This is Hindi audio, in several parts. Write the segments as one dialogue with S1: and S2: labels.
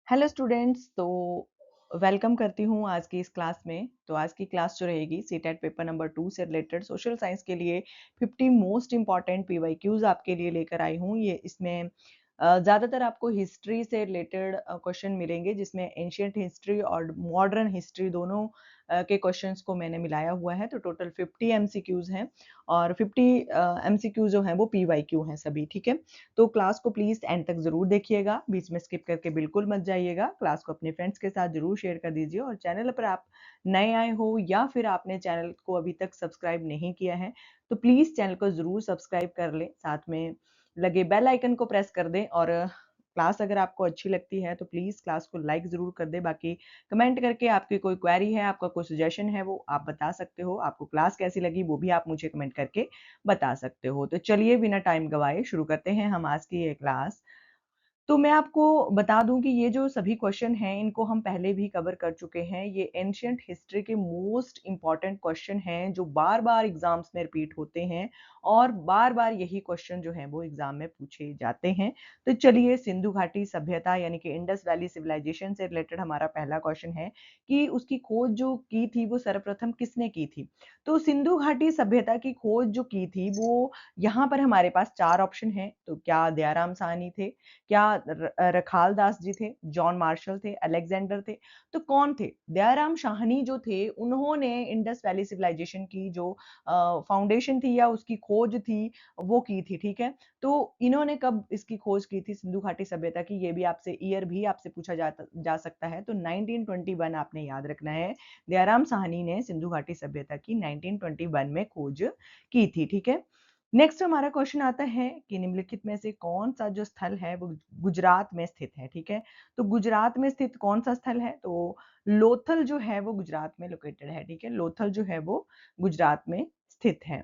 S1: हेलो स्टूडेंट्स, तो वेलकम करती हूँ आज की इस क्लास में। तो आज की क्लास जो रहेगी सीटेट पेपर नंबर 2 से रिलेटेड सोशल साइंस के लिए 50 मोस्ट इम्पॉर्टेंट पीवाईक्यूज आपके लिए लेकर आई हूँ। ये इसमें ज़्यादातर आपको हिस्ट्री से रिलेटेड क्वेश्चन मिलेंगे, जिसमें एंशियंट हिस्ट्री और मॉडर्न हिस्ट्री दोनों के क्वेश्चंस को मैंने मिलाया हुआ है। तो टोटल 50 एमसीक्यूज हैं और 50 एमसीक्यू जो हैं वो पीवाईक्यू हैं सभी, ठीक है। तो क्लास को प्लीज एंड तक जरूर देखिएगा, बीच में स्किप करके बिल्कुल मत जाइएगा। क्लास को अपने फ्रेंड्स के साथ जरूर शेयर कर दीजिए और चैनल पर आप नए आए हो या फिर आपने चैनल को अभी तक सब्सक्राइब नहीं किया है तो प्लीज चैनल को जरूर सब्सक्राइब कर लें, साथ में लगे बेल आइकन को प्रेस कर दें। और क्लास अगर आपको अच्छी लगती है तो प्लीज क्लास को लाइक जरूर कर दें। बाकी कमेंट करके आपकी कोई क्वेरी है, आपका कोई सजेशन है, वो आप बता सकते हो। आपको क्लास कैसी लगी वो भी आप मुझे कमेंट करके बता सकते हो। तो चलिए बिना टाइम गवाए शुरू करते हैं हम आज की ये क्लास। तो मैं आपको बता दूं कि ये जो सभी क्वेश्चन हैं इनको हम पहले भी कवर कर चुके हैं। ये एंशियंट हिस्ट्री के मोस्ट इंपॉर्टेंट क्वेश्चन हैं जो बार बार एग्जाम्स में रिपीट होते हैं और बार बार यही क्वेश्चन जो है वो एग्जाम में पूछे जाते हैं। तो चलिए, सिंधु घाटी सभ्यता यानी कि इंडस वैली सिविलाइजेशन से रिलेटेड हमारा पहला क्वेश्चन है कि उसकी खोज जो की थी वो सर्वप्रथम किसने की थी। तो सिंधु घाटी सभ्यता की खोज जो की थी वो यहाँ पर हमारे पास चार ऑप्शन है। तो क्या दयाराम साहनी थे, क्या रखाल दास जी थे, जॉन मार्शल थे, अलेक्जेंडर थे। तो कौन थे? दयाराम साहनी जो थे उन्होंने इंडस वैली सिविलाइजेशन की जो फाउंडेशन थी या उसकी खोज थी वो की थी, ठीक है। तो इन्होंने कब इसकी खोज की थी सिंधु घाटी सभ्यता की, ये भी आपसे ईयर भी आपसे पूछा जा सकता है। तो 1921 आपने याद रखना है। दयाराम साहनी ने सिंधु घाटी सभ्यता की 1921 में खोज की थी, ठीक है। नेक्स्ट हमारा क्वेश्चन आता है कि निम्नलिखित में से कौन सा जो स्थल है वो गुजरात में स्थित है, ठीक है। तो गुजरात में स्थित कौन सा स्थल है? तो लोथल जो है वो गुजरात में लोकेटेड है, ठीक है। लोथल जो है वो गुजरात में स्थित है।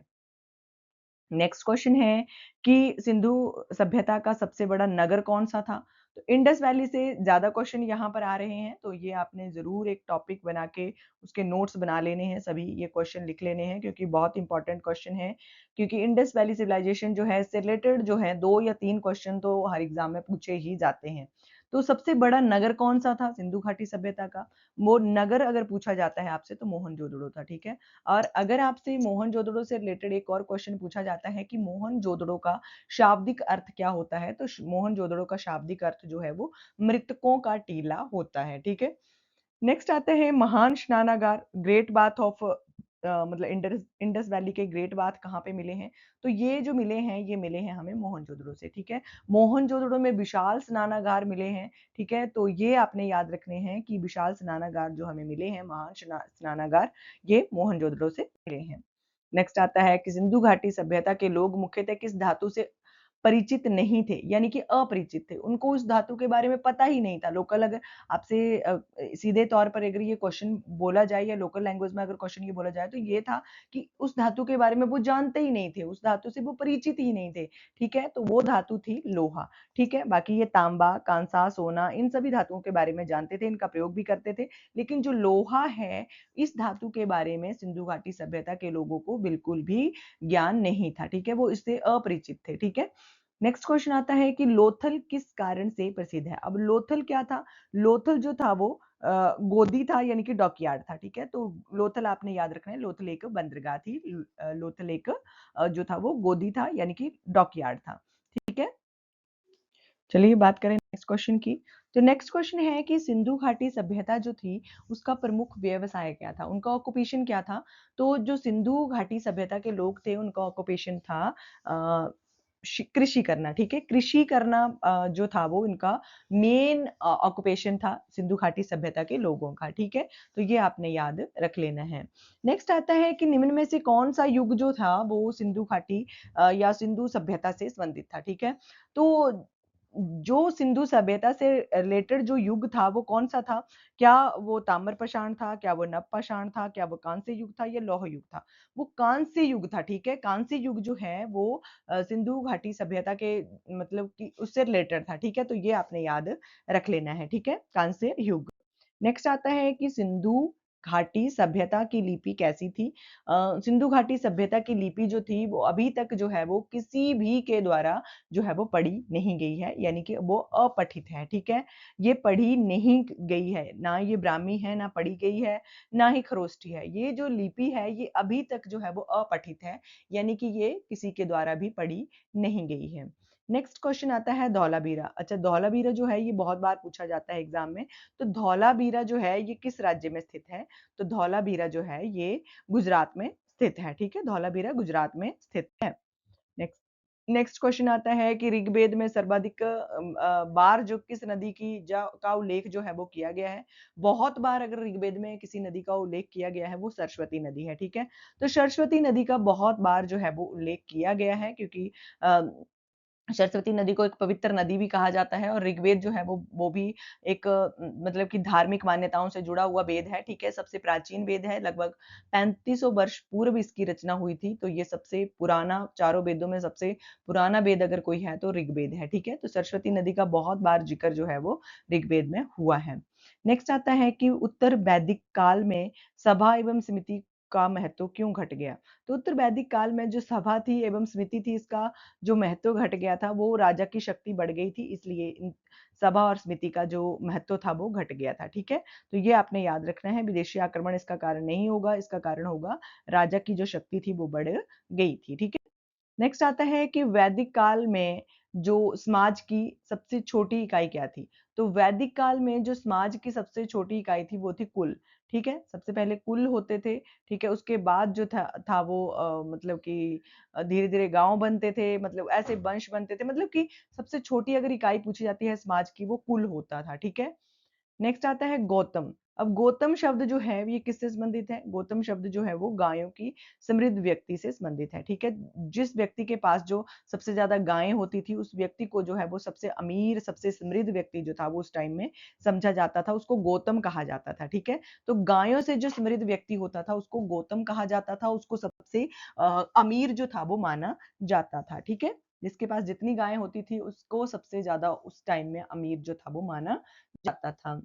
S1: नेक्स्ट क्वेश्चन है कि सिंधु सभ्यता का सबसे बड़ा नगर कौन सा था। तो इंडस वैली से ज्यादा क्वेश्चन यहाँ पर आ रहे हैं, तो ये आपने जरूर एक टॉपिक बना के उसके नोट्स बना लेने हैं, सभी ये क्वेश्चन लिख लेने हैं क्योंकि बहुत इंपॉर्टेंट क्वेश्चन है। क्योंकि इंडस वैली सिविलाइजेशन जो है इससे रिलेटेड जो है 2 या 3 क्वेश्चन तो हर एग्जाम में पूछे ही जाते हैं। तो सबसे बड़ा नगर कौन सा था सिंधु घाटी सभ्यता का? वो नगर अगर पूछा जाता है आपसे तो मोहनजोदड़ो था, ठीक है। और अगर आपसे मोहनजोदड़ो से रिलेटेड एक और क्वेश्चन पूछा जाता है कि मोहनजोदड़ो का शाब्दिक अर्थ क्या होता है, तो मोहनजोदड़ो का शाब्दिक अर्थ जो है वो मृतकों का टीला होता है, ठीक है। नेक्स्ट आते हैं महान स्नानागार, ग्रेट बाथ ऑफ मतलब इंडस वैली के ग्रेट बाथ कहाँ पे मिले हैं। तो ये जो मिले हैं ये मिले हैं हमें मोहनजोदड़ो से, ठीक है। मोहनजोदड़ो में विशाल स्नानागार मिले हैं, ठीक है। तो ये आपने याद रखने हैं कि विशाल स्नानागार जो हमें मिले हैं, महान स्नानागार, ये मोहनजोदड़ो से मिले हैं। नेक्स्ट आता है कि सिंधु घाटी सभ्यता के लोग मुख्यतः किस धातु से परिचित नहीं थे, यानी कि अपरिचित थे, उनको उस धातु के बारे में पता ही नहीं था। लोकल अगर आपसे सीधे तौर पर अगर ये क्वेश्चन बोला जाए या लोकल लैंग्वेज में अगर क्वेश्चन ये बोला जाए तो ये था कि उस धातु के बारे में वो जानते ही नहीं थे, उस धातु से वो परिचित ही नहीं थे, ठीक है। तो वो धातु थी लोहा, ठीक है। बाकी ये तांबा, कांसा, सोना, इन सभी धातुओं के बारे में जानते थे, इनका प्रयोग भी करते थे। लेकिन जो लोहा है इस धातु के बारे में सिंधु घाटी सभ्यता के लोगों को बिल्कुल भी ज्ञान नहीं था, ठीक है। वो इससे अपरिचित थे, ठीक है। नेक्स्ट क्वेश्चन आता है कि लोथल किस कारण से प्रसिद्ध है। अब लोथल क्या था? लोथल जो था वो गोदी था, यानी कि डॉकयार्ड था, ठीक है। तो लोथल आपने याद रखना है, लोथल एक बंदरगाह थी, लोथल एक जो था वो गोदी था, यानी कि डॉकयार्ड था, ठीक है। चलिए बात करें नेक्स्ट क्वेश्चन की। तो नेक्स्ट क्वेश्चन है कि सिंधु घाटी सभ्यता जो थी उसका प्रमुख व्यवसाय क्या था, उनका ऑक्यूपेशन क्या था। तो जो सिंधु घाटी सभ्यता के लोग थे उनका ऑक्यूपेशन था कृषि करना, ठीक है। कृषि करना जो था वो इनका मेन ऑक्यूपेशन था सिंधु घाटी सभ्यता के लोगों का, ठीक है। तो ये आपने याद रख लेना है। नेक्स्ट आता है कि निम्न में से कौन सा युग जो था वो सिंधु घाटी या सिंधु सभ्यता से संबंधित था, ठीक है। तो जो सिंधु सभ्यता से रिलेटेड जो युग था वो कौन सा था? क्या वो ताम्रपाषाण था, क्या वो नवपाषाण था, क्या वो कांस्य युग था, या लौह युग था? वो कांस्य युग था, ठीक है। कांस्य युग जो है वो सिंधु घाटी सभ्यता के मतलब कि उससे रिलेटेड था, ठीक है। तो ये आपने याद रख लेना है, ठीक है, कांस्य युग। नेक्स्ट आता है कि सिंधु घाटी सभ्यता की लिपि कैसी थी? सिंधु घाटी सभ्यता की लिपि जो थी वो अभी तक जो है वो किसी भी के द्वारा जो है वो पढ़ी नहीं गई है, यानी कि वो अपठित है, ठीक है? ये पढ़ी नहीं गई है, ना ये ब्राह्मी है, ना पढ़ी गई है, ना ही खरोष्ठी है। ये जो लिपि है ये अभी तक जो है वो अपठित है, यानी कि ये किसी के द्वारा भी पढ़ी नहीं गई है। नेक्स्ट क्वेश्चन आता है धौलावीरा। अच्छा, धौलावीरा जो है ये बहुत बार पूछा जाता है एग्जाम में। तो धौलावीरा जो है ये किस राज्य में स्थित है? तो धौलावीरा जो है ये गुजरात में स्थित है, ठीक है? धौलावीरा गुजरात में स्थित है। नेक्स्ट नेक्स्ट क्वेश्चन आता है कि ऋग्वेद में सर्वाधिक बार जो किस नदी की का उल्लेख जो है वो किया गया है? बहुत बार अगर ऋग्वेद में किसी नदी का उल्लेख किया गया है वो सरस्वती नदी है, ठीक है? तो सरस्वती नदी का बहुत बार जो है वो उल्लेख किया गया है, क्योंकि सरस्वती नदी को एक पवित्र नदी भी कहा जाता है, और ऋग्वेद जो है वो भी एक मतलब कि धार्मिक मान्यताओं से जुड़ा हुआ वेद है, ठीक है? सबसे प्राचीन वेद है, लगभग 3500 वर्ष पूर्व इसकी रचना हुई थी, तो ये सबसे पुराना, चारों वेदों में सबसे पुराना वेद अगर कोई है तो ऋग्वेद है, ठीक है? तो सरस्वती नदी का बहुत बार जिक्र जो है वो ऋग्वेद में हुआ है। नेक्स्ट आता है कि उत्तर वैदिक काल में सभा एवं समिति का महत्व क्यों घट गया? तो उत्तर वैदिक काल में जो सभा थी एवं समिति थी, इसका जो महत्व घट गया था वो राजा की शक्ति बढ़ गई थी, इसलिए सभा और समिति का जो महत्व था वो घट गया था, ठीक है? तो ये आपने याद रखना है, विदेशी आक्रमण इसका कारण नहीं होगा, इसका कारण होगा राजा की जो शक्ति थी वो बढ़ गई थी, ठीक है? नेक्स्ट आता है कि वैदिक काल में जो समाज की सबसे छोटी इकाई क्या थी? तो वैदिक काल में जो समाज की सबसे छोटी इकाई थी वो थी कुल, ठीक है? सबसे पहले कुल होते थे, ठीक है? उसके बाद जो था वो मतलब कि धीरे-धीरे गाँव बनते थे, मतलब ऐसे वंश बनते थे, मतलब कि सबसे छोटी अगर इकाई पूछी जाती है समाज की वो कुल होता था, ठीक है? नेक्स्ट आता है गौतम। अब गौतम शब्द जो है ये किससे संबंधित है? गौतम शब्द जो है वो गायों की समृद्ध व्यक्ति से संबंधित है, ठीक है? जिस व्यक्ति के पास जो सबसे ज़्यादा गायें होती थी, उस व्यक्ति को जो है वो सबसे अमीर, सबसे समृद्ध व्यक्ति जो था वो उस टाइम में समझा जाता था, उसको गौतम कहा जाता था, ठीक है? तो गायों से जो समृद्ध व्यक्ति होता था उसको गौतम कहा जाता था, उसको सबसे अमीर जो था वो माना जाता था, ठीक है? जिसके पास जितनी गायें होती थी उसको सबसे ज़्यादा उस टाइम में अमीर जो था वो माना जाता था।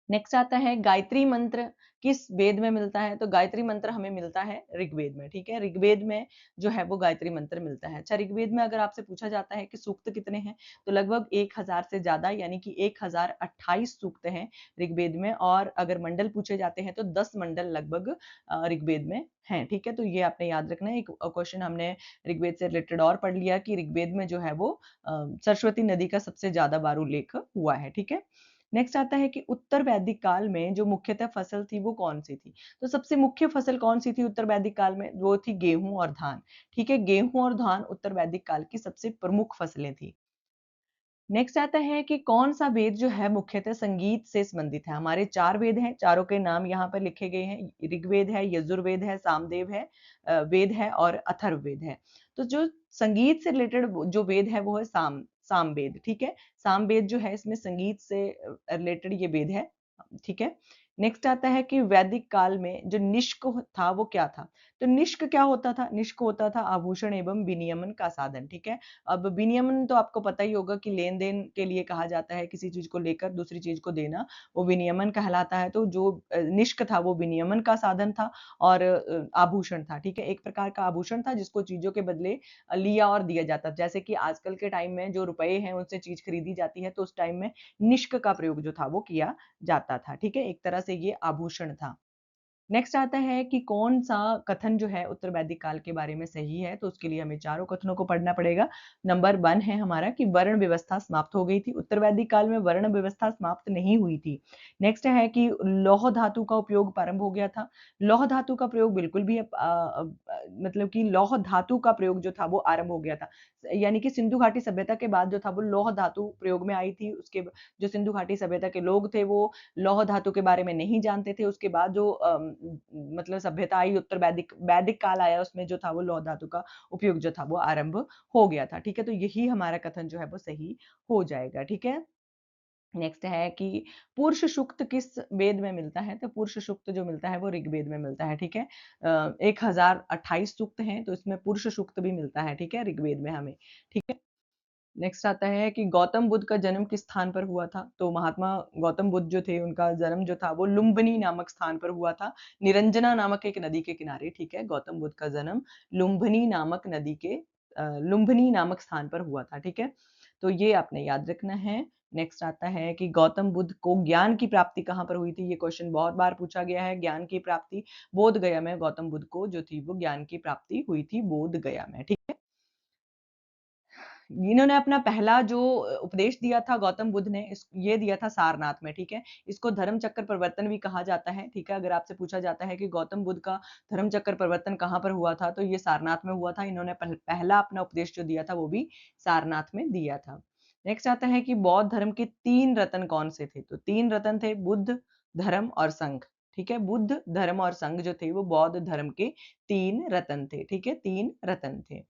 S1: नेक्स्ट आता है गायत्री मंत्र किस वेद में मिलता है? तो गायत्री मंत्र हमें मिलता है ऋग्वेद में, ठीक है? ऋग्वेद में जो है वो गायत्री मंत्र मिलता है। अच्छा, ऋग्वेद में अगर आपसे पूछा जाता है कि सूक्त कितने हैं? तो लगभग 1000 से ज़्यादा, यानी कि 1028 सूक्त हैं ऋग्वेद में, और अगर मंडल पूछे जाते हैं तो 10 मंडल लगभग ऋग्वेद में हैं, ठीक है? तो ये आपने याद रखना है। एक क्वेश्चन हमने ऋग्वेद से रिलेटेड और पढ़ लिया कि ऋग्वेद में जो है वो सरस्वती नदी का सबसे ज़्यादा बार उल्लेख हुआ है, ठीक है? नेक्स्ट आता है कि उत्तर वैदिक काल में जो मुख्यतः फसल थी वो कौन-सी थी? तो सबसे मुख्य फसल कौन-सी थी उत्तर वैदिक काल में? वो थी गेहूँ और धान, ठीक है? गेहूँ और धान उत्तर वैदिक काल की सबसे प्रमुख फसलें थी। नेक्स्ट आता है कि कौन-सा वेद जो है मुख्यतः संगीत से संबंधित है? हमारे 4 वेद हैं, चारों के नाम यहाँ पर लिखे गए हैं। ऋग्वेद है, यजुर्वेद है, सामवेद है, वेद है और अथर्ववेद है। तो जो संगीत से रिलेटेड जो वेद है वो है सामवेद, ठीक है? सामवेद जो है इसमें संगीत से रिलेटेड ये वेद है, ठीक है? नेक्स्ट आता है कि वैदिक काल में जो निष्क था वो क्या था? तो निष्क क्या होता था? निष्क होता था आभूषण एवं विनियमन का साधन, ठीक है? अब विनियमन तो आपको पता ही होगा कि लेन-देन के लिए कहा जाता है, किसी चीज़ को लेकर दूसरी चीज़ को देना, वो विनियमन कहलाता है। तो जो निष्क था वो विनियमन का साधन था, और आभूषण था, ठीक है? एक प्रकार का आभूषण था जिसको चीज़ों के बदले लिया और दिया जाता। जैसे कि आजकल के टाइम में जो रुपए हैं उनसे चीज़ खरीदी जाती है, तो उस टाइम में निष्क का प्रयोग जो था वो किया जाता था, ठीक है? एक तरह से ये आभूषण था। नेक्स्ट आता है कि कौन-सा कथन जो है उत्तर वैदिक काल के बारे में सही है, तो उसके लिए हमें चारों कथनों को पढ़ना पड़ेगा। नंबर 1 है हमारा कि वर्ण व्यवस्था समाप्त हो गई थी। उत्तर वैदिक काल में वर्ण व्यवस्था समाप्त नहीं हुई थी। नेक्स्ट है कि लौह धातु का उपयोग प्रारंभ हो गया था। लौह धातु का प्रयोग बिल्कुल भी मतलब कि लौह धातु का प्रयोग जो था वो आरंभ हो गया था। यानी कि सिंधु घाटी सभ्यता के बाद जो था वो लौह धातु प्रयोग में आई थी। उसके जो सिंधु घाटी सभ्यता के लोग थे वो लौह धातु के बारे में नहीं जानते थे। उसके बाद जो मतलब सभ्यता आई, उत्तर वैदिक वैदिक काल आया, उसमें जो था वो लौह धातु का उपयोग जो था वो आरंभ हो गया था, ठीक है? तो यही हमारा कथन जो है वो सही हो जाएगा, ठीक है? नेक्स्ट है कि पुरुष सूक्त किस वेद में मिलता है? तो पुरुष सूक्त जो मिलता है वो ऋग्वेद में मिलता है, ठीक है? 1028 सूक्त हैं, तो इसमें पुरुष सूक्त भी मिलता है, ठीक है? ऋग्वेद में हमें, ठीक है? नेक्स्ट आता है कि गौतम बुद्ध का जन्म किस स्थान पर हुआ था? तो महात्मा गौतम बुद्ध जो थे, उनका जन्म जो था वो लुम्बिनी नामक स्थान पर हुआ था। निरंजना नामक एक नदी के किनारे, ठीक है? गौतम बुद्ध का जन्म लुम्बिनी नामक नदी के लुम्बिनी नामक स्थान पर हुआ था, ठीक है? तो ये आपने याद रखना है। नेक्स्ट आता है कि गौतम बुद्ध को ज्ञान की प्राप्ति कहाँ पर हुई थी? ये क्वेश्चन बहुत बार पूछा गया है। ज्ञान की प्राप्ति बोध गया में गौतम बुद्ध को जो थी वो ज्ञान की प्राप्ति हुई थी बोध गया में, ठीक है? इन्होंने अपना पहला जो उपदेश दिया था गौतम बुद्ध ने ये दिया था सारनाथ में, ठीक है? इसको धर्म चक्र प्रवर्तन भी कहा जाता है, ठीक है? अगर आपसे पूछा जाता है कि गौतम बुद्ध का धर्म चक्र प्रवर्तन कहाँ पर हुआ था, तो ये सारनाथ में हुआ था। इन्होंने पहला अपना उपदेश जो दिया था वो भी सारनाथ में दिया था। नेक्स्ट आता है कि बौद्ध धर्म के 3 रत्न कौन-से थे? तो 3 रत्न थे बुद्ध, धर्म और संघ, ठीक है? बुद्ध, धर्म और संघ जो थे वो बौद्ध धर्म के 3 रत्न थे, ठीक है? 3 रत्न थे।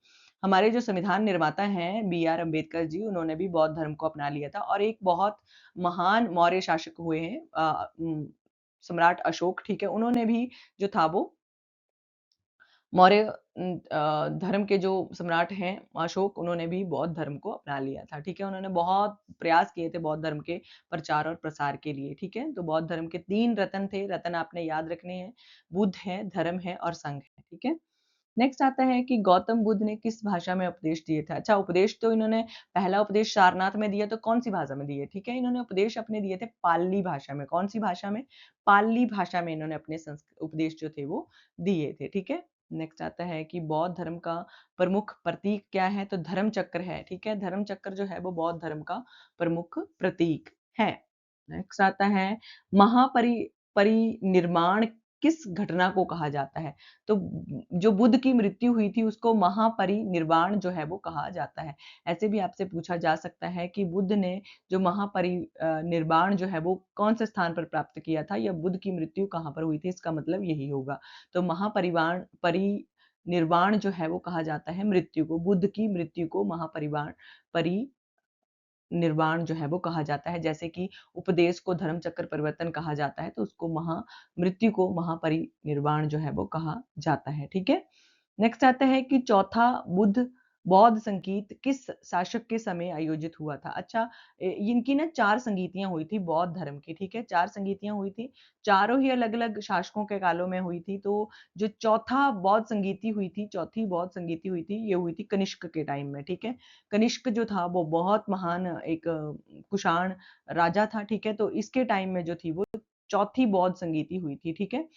S1: हमारे जो संविधान निर्माता हैं बी आर अम्बेडकर जी, उन्होंने भी बौद्ध धर्म को अपना लिया था और एक बहुत महान मौर्य शासक हुए हैं सम्राट अशोक, ठीक है? उन्होंने भी जो था वो मौर्य धर्म के जो सम्राट हैं अशोक, उन्होंने भी बौद्ध धर्म को अपना लिया था, ठीक है? उन्होंने बहुत प्रयास किए थे बौद्ध धर्म के प्रचार और प्रसार के लिए, ठीक है? तो बौद्ध धर्म के 3 रत्न थे, रत्न आपने याद रखने हैं, बुद्ध है, धर्म है और संघ है, ठीक है? नेक्स्ट आता है कि गौतम बुद्ध ने किस भाषा में उपदेश दिए थे? अच्छा, उपदेश तो इन्होंने पहला उपदेश सारनाथ में दिया तो कौन-सी भाषा में दिए? ठीक है, इन्होंने उपदेश अपने दिए थे पाली भाषा में। कौन-सी भाषा में? पाली भाषा में इन्होंने अपने उपदेश जो थे वो दिए थे, ठीक है? नेक्स्ट आता है कि बौद्ध धर्म का प्रमुख प्रतीक क्या है? तो धर्म चक्र है, ठीक है? धर्म चक्र जो है वो बौद्ध धर्म का प्रमुख प्रतीक है। नेक्स्ट आता है महापरि परिनिर्माण किस घटना को कहा जाता है? तो जो बुद्ध की मृत्यु हुई थी उसको महापरिनिर्वाण जो है वो कहा जाता है। ऐसे भी आपसे पूछा जा सकता है कि बुद्ध ने जो निर्वाण जो है वो कौन से स्थान पर प्राप्त किया था या बुद्ध की मृत्यु कहाँ पर हुई थी? इसका मतलब यही होगा। तो परिनिर्वाण जो है वो कहा जाता है मृत्यु को, बुद्ध की मृत्यु को परि निर्वाण जो है वो कहा जाता है। जैसे कि उपदेश को धर्म चक्र परिवर्तन कहा जाता है, तो उसको मृत्यु को महापरिनिर्वाण जो है वो कहा जाता है, ठीक है? नेक्स्ट आता है कि चौथा बुद्ध बौद्ध संगीत किस शासक के समय आयोजित हुआ था? अच्छा, इनकी ना 4 संगीतियाँ हुई थी बौद्ध धर्म की, ठीक है? 4 संगीतियाँ हुई थी, चारों ही अलग-अलग शासकों के कालों में हुई थी। तो जो चौथा बौद्ध संगीति हुई थी, चौथी बौद्ध संगीति हुई थी, ये हुई थी कनिष्क के टाइम में, ठीक है? कनिष्क जो था वो बहुत महान एक कुषाण राजा था, ठीक है? तो इसके टाइम में जो थी वो चौथी बौद्ध संगीति हुई थी, ठीक है?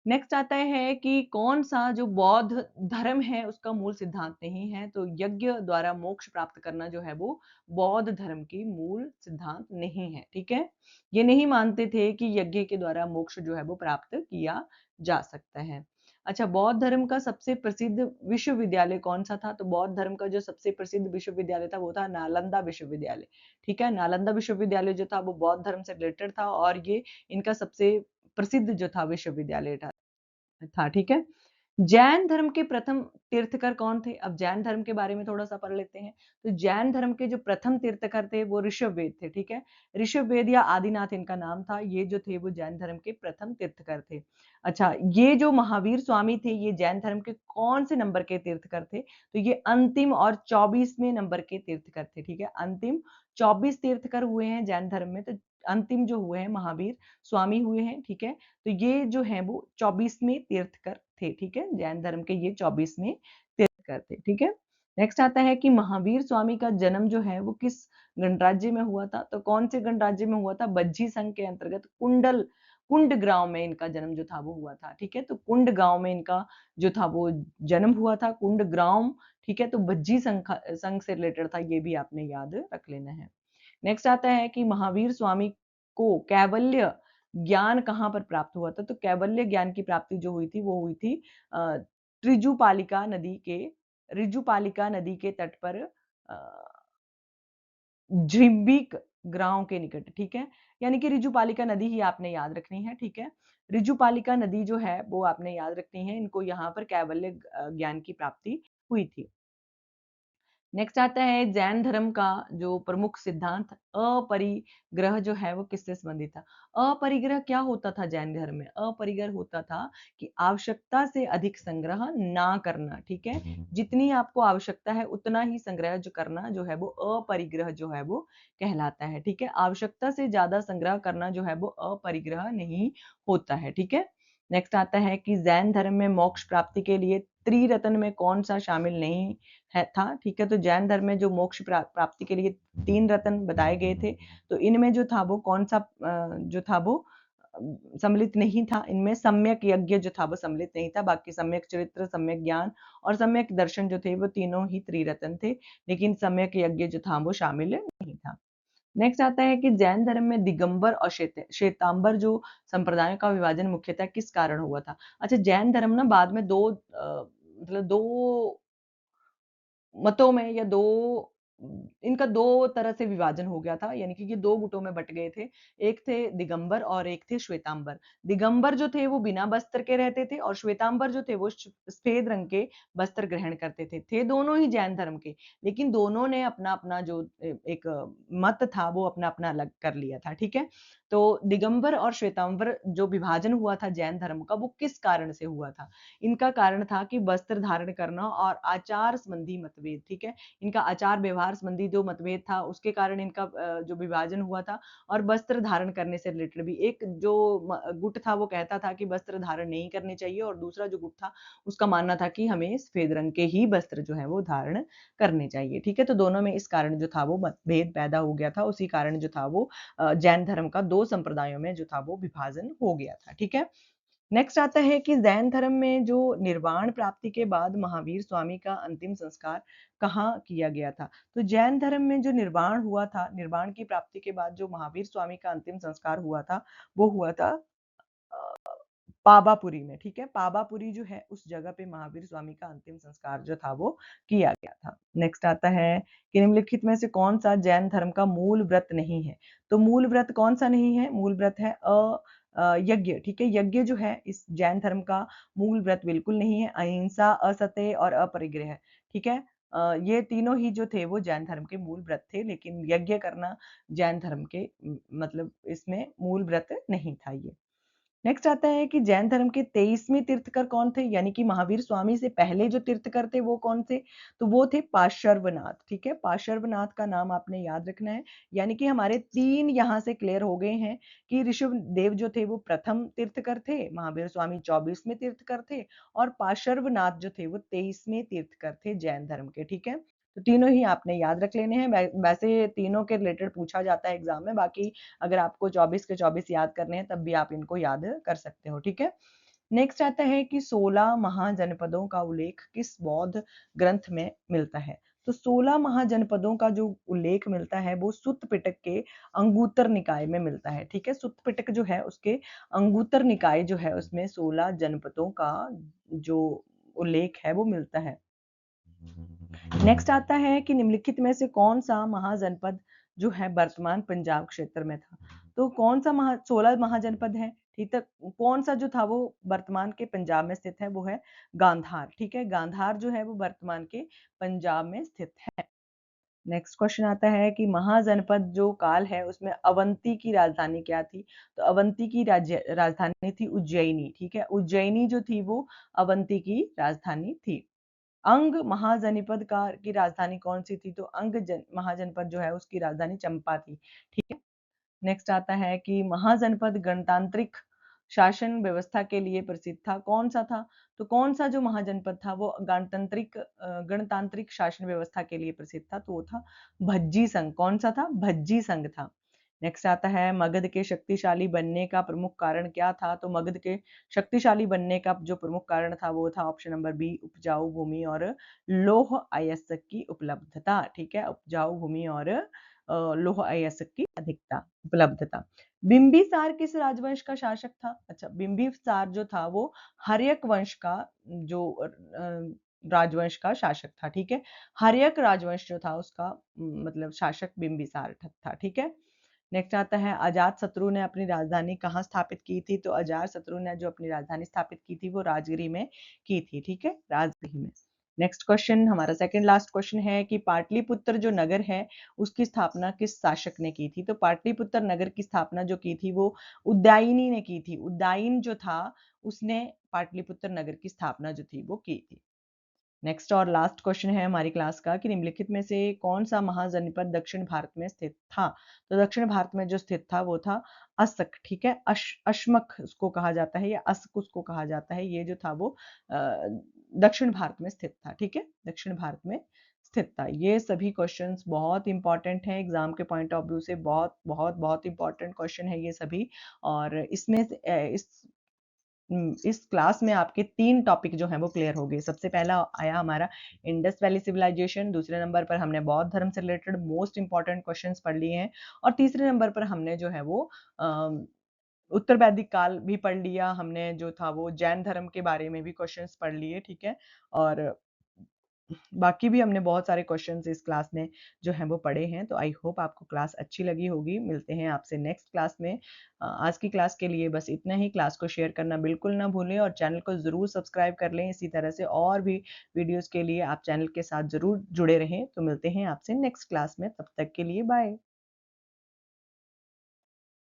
S1: नेक्स्ट आता है कि कौन-सा जो बौद्ध धर्म है उसका मूल सिद्धांत नहीं है, तो यज्ञ द्वारा मोक्ष प्राप्त करना जो है वो बौद्ध धर्म की मूल सिद्धांत नहीं है, ठीक है? ये नहीं मानते थे कि यज्ञ के द्वारा मोक्ष जो है वो प्राप्त किया जा सकता है। अच्छा, बौद्ध धर्म का सबसे प्रसिद्ध विश्वविद्यालय कौन-सा था? तो बौद्ध धर्म का जो सबसे प्रसिद्ध विश्वविद्यालय था वो था नालंदा विश्वविद्यालय, ठीक है? नालंदा विश्वविद्यालय जो था वो बौद्ध धर्म से रिलेटेड था और ये इनका सबसे प्रसिद्ध जो था विश्वविद्यालय था, ठीक है? जैन धर्म के प्रथम तीर्थकर कौन थे? अब जैन धर्म के बारे में थोड़ा-सा पढ़ लेते हैं। तो जैन धर्म के जो प्रथम तीर्थकर थे वो ऋषभवेद थे, ठीक है? ऋषभवेद या आदिनाथ इनका नाम था। ये जो थे वो जैन धर्म के प्रथम तीर्थकर थे। अच्छा, ये जो महावीर स्वामी थे ये जैन धर्म के कौन-से नंबर के तीर्थकर थे? तो ये अंतिम और 24वें नंबर के तीर्थकर थे, ठीक है? अंतिम 24 तीर्थकर हुए हैं जैन धर्म में, तो अंतिम जो हुए हैं महावीर स्वामी हुए हैं, ठीक है? तो ये जो हैं वो 24वें तीर्थकर थे, ठीक है? जैन धर्म के ये 24वें तीर्थकर थे, ठीक है? नेक्स्ट आता है कि महावीर स्वामी का जन्म जो है वो किस गणराज्य में हुआ था? तो कौन से गणराज्य में हुआ था? बज्जी संघ के अंतर्गत कुंड गाँव में इनका जन्म जो था वो हुआ था, ठीक है? तो कुंड गाँव में इनका जो था वो जन्म हुआ था, कुंड ग्राम, ठीक है? तो बज्जी संघ से रिलेटेड था, ये भी आपने याद रख लेना है। नेक्स्ट आता है कि महावीर स्वामी को कैवल्य ज्ञान कहाँ पर प्राप्त हुआ था? तो कैवल्य ज्ञान की प्राप्ति जो हुई थी, वो हुई थी अ, त्रिजुपालिका नदी के ऋजुपालिका नदी के तट पर अ, झिम्बिक गाँव के निकट, ठीक है? यानी कि ऋजुपालिका नदी ही आपने याद रखनी है, ठीक है? ऋजुपालिका नदी जो है, वो आपने याद रखनी है। इनको यहाँ पर कैवल्य ज्ञान की प्राप्ति हुई थी। नेक्स्ट आता है जैन धर्म का जो प्रमुख सिद्धांत अपरिग्रह जो है वो किससे संबंधित था। अपरिग्रह क्या होता था जैन धर्म में? अपरिग्रह होता था कि आवश्यकता से अधिक संग्रह ना करना, ठीक है। जितनी आपको आवश्यकता है उतना ही संग्रह जो करना जो है वो अपरिग्रह जो है वो कहलाता है, ठीक है। आवश्यकता से ज्यादा संग्रह करना जो है वो अपरिग्रह नहीं होता है, ठीक है। नेक्स्ट आता है कि जैन धर्म में मोक्ष प्राप्ति के लिए त्रिरत्न में कौन सा शामिल नहीं है था, ठीक है। तो जैन धर्म में जो मोक्ष प्राप्ति के लिए 3 रत्न बताए गए थे, तो इनमें जो था वो कौन-सा जो था वो सम्मिलित नहीं था। इनमें सम्यक यज्ञ जो था वो सम्मिलित नहीं था, बाकी सम्यक चरित्र, सम्यक ज्ञान और सम्यक दर्शन जो थे वो तीनों ही त्रिरत्न थे, लेकिन सम्यक यज्ञ जो था वो शामिल नहीं था। नेक्स्ट आता है कि जैन धर्म में दिगंबर और श्वेतांबर जो संप्रदायों का विभाजन मुख्यतः किस कारण हुआ था? अच्छा, जैन धर्म ना बाद में 2 मतलब 2 मतों में या 2 इनका 2 तरह से विभाजन हो गया था, यानी कि ये 2 गुटों में बँट गए थे। एक थे दिगंबर और एक थे श्वेतांबर। दिगंबर जो थे वो बिना वस्त्र के रहते थे और श्वेतांबर जो थे वो सफ़ेद रंग के वस्त्र ग्रहण करते थे दोनों ही जैन धर्म के, लेकिन दोनों ने अपना-अपना जो एक मत था वो अपना-अपना अलग कर लिया था, ठीक है? तो दिगंबर और श्वेतांबर जो विभाजन हुआ था जैन धर्म का वो किस कारण से हुआ था? इनका कारण था कि वस्त्र धारण करना और आचार संबंधी मतभेद, ठीक है। इनका आचार व्यवहार संबंधी जो मतभेद था उसके कारण इनका जो विभाजन हुआ था और वस्त्र धारण करने से रिलेटेड भी एक जो गुट था वो कहता था कि वस्त्र धारण नहीं करने चाहिए और दूसरा जो गुट था उसका मानना था कि हमें सफेद रंग के ही वस्त्र जो है वो धारण करने चाहिए, ठीक है। तो दोनों में इस कारण जो था वो मतभेद पैदा हो गया था, उसी कारण जो था वो जैन धर्म का 2 संप्रदायों में जो था वो विभाजन हो गया था, ठीक है। नेक्स्ट आता है कि जैन धर्म में जो निर्वाण प्राप्ति के बाद महावीर स्वामी का अंतिम संस्कार कहाँ किया गया था? तो जैन धर्म में जो निर्वाण हुआ था, निर्वाण की प्राप्ति के बाद जो महावीर स्वामी का अंतिम संस्कार हुआ था, वो हुआ था अ, पावापुरी में, ठीक है। पावापुरी जो है उस जगह पे महावीर स्वामी का अंतिम संस्कार जो था वो किया गया था। नेक्स्ट आता है कि निम्नलिखित में से कौन-सा जैन धर्म का मूल व्रत नहीं है? तो मूल व्रत कौन-सा नहीं है? मूल व्रत है यज्ञ, ठीक है। यज्ञ जो है इस जैन धर्म का मूल व्रत बिल्कुल नहीं है। अहिंसा, असत्य और अपरिग्रह, ठीक है। ये तीनों ही जो थे वो जैन धर्म के मूल व्रत थे, लेकिन यज्ञ करना जैन धर्म के मतलब इसमें मूल व्रत नहीं था ये। नेक्स्ट आता है कि जैन धर्म के 23वें तीर्थकर कौन थे? यानी कि महावीर स्वामी से पहले जो तीर्थकर थे वो कौन थे? तो वो थे पार्श्वनाथ, ठीक है? पार्श्वनाथ का नाम आपने याद रखना है। यानी कि हमारे 3 यहाँ से क्लियर हो गए हैं कि ऋषभदेव जो थे वो प्रथम तीर्थकर थे, महावीर स्वामी 24वें तीर्थकर थे और पार्श्वनाथ जो थे वो 23वें तीर्थकर थे जैन धर्म के, ठीक है? तो तीनों ही आपने याद रख लेने हैं। वैसे तीनों के रिलेटेड पूछा जाता है एग्ज़ाम में, बाकी अगर आपको 24 के 24 याद करने हैं तब भी आप इनको याद कर सकते हो, ठीक है। नेक्स्ट आता है कि 16 महाजनपदों का उल्लेख किस बौद्ध ग्रंथ में मिलता है? तो 16 महाजनपदों का जो उल्लेख मिलता है वो सुत्त पिटक के अंगुत्तर निकाय में मिलता है, ठीक है। सुत्त पिटक जो है उसके अंगुत्तर निकाय जो है उसमें 16 जनपदों का जो उल्लेख है वो मिलता है। नेक्स्ट आता है कि निम्नलिखित में से कौन-सा महाजनपद जो है वर्तमान पंजाब क्षेत्र में था? तो कौन-सा 16 महाजनपद हैं, ठीक है? कौन-सा जो था वो वर्तमान के पंजाब में स्थित है वो है गांधार, ठीक है? गांधार जो है वो वर्तमान के पंजाब में स्थित है। नेक्स्ट क्वेश्चन आता है कि महाजनपद जो काल है उसमें अवंती की राजधानी क्या थी? तो अवंती की राजधानी थी उज्जैनी, ठीक है? उज्जैनी जो थी वो अवंती की राजधानी थी। अंग महाजनपद का की राजधानी कौन-सी थी? तो महाजनपद जो है उसकी राजधानी चंपा थी, ठीक है? नेक्स्ट आता है कि महाजनपद गणतांत्रिक शासन व्यवस्था के लिए प्रसिद्ध था, कौन-सा था? तो कौन-सा जो महाजनपद था वो गणतांत्रिक शासन व्यवस्था के लिए प्रसिद्ध था, तो वो था भज्जी संघ। कौन-सा था? भज्जी संघ था। नेक्स्ट आता है मगध के शक्तिशाली बनने का प्रमुख कारण क्या था? तो मगध के शक्तिशाली बनने का जो प्रमुख कारण था वो था ऑप्शन नंबर बी उपजाऊ भूमि और लौह अयस्क की उपलब्धता, ठीक है? उपजाऊ भूमि और लौह अयस्क की अधिकता उपलब्धता। बिंबिसार किस राजवंश का शासक था? अच्छा, बिंबिसार जो था वो हर्यक वंश का जो राजवंश का शासक था, ठीक है। हर्यक राजवंश जो था उसका मतलब शासक बिंबिसार था, ठीक है। नेक्स्ट आता है अजातशत्रु ने अपनी राजधानी कहाँ स्थापित की थी? तो अजातशत्रु ने जो अपनी राजधानी स्थापित की थी वो राजगिरी में की थी, ठीक है, राजगिरी में। नेक्स्ट क्वेश्चन, हमारा सेकंड लास्ट क्वेश्चन है कि पाटलिपुत्र जो नगर है, उसकी स्थापना किस शासक ने की थी? तो पाटलिपुत्र नगर की स्थापना जो की थी वो उदयनी ने की थी। उदयन जो था उसने पाटलिपुत्र नगर की स्थापना जो थी वो की थी। नेक्स्ट और लास्ट क्वेश्चन है हमारी क्लास का कि निम्नलिखित में से कौन सा महाजनपद दक्षिण भारत में स्थित था? तो दक्षिण भारत में जो स्थित था वो था अस्क, ठीक है। अश्मक उसको कहा जाता है या अस्क उसको कहा जाता है। ये जो था वो दक्षिण भारत में स्थित था, ठीक है, दक्षिण भारत में स्थित था। ये सभी क्वेश्चंस बहुत इंपॉर्टेंट हैं एग्जाम के पॉइंट ऑफ व्यू से, बहुत बहुत बहुत इंपॉर्टेंट क्वेश्चन है ये सभी। और इसमें इस क्लास में आपके 3 टॉपिक जो हैं वो क्लियर हो गए। सबसे पहला आया हमारा इंडस वैली सिविलाइजेशन, दूसरे नंबर पर हमने बौद्ध धर्म से रिलेटेड मोस्ट इंपॉर्टेंट क्वेश्चंस पढ़ लिए हैं, और तीसरे नंबर पर हमने जो है वो उत्तर वैदिक काल भी पढ़ लिया हमने, जो था वो जैन धर्म के बारे में भी क्वेश्चंस पढ़ लिए, ठीक है। और बाकी भी हमने बहुत सारे क्वेश्चंस इस क्लास में जो हैं वो पढ़े हैं। तो आई होप आपको क्लास अच्छी लगी होगी। मिलते हैं आपसे नेक्स्ट क्लास में। आज की क्लास के लिए बस इतना ही। क्लास को शेयर करना बिल्कुल ना भूलें और चैनल को ज़रूर सब्सक्राइब कर लें। इसी तरह से और भी वीडियोज़ के लिए आप चैनल के साथ ज़रूर जुड़े रहें। तो मिलते हैं आपसे नेक्स्ट क्लास में, तब तक के लिए बाय।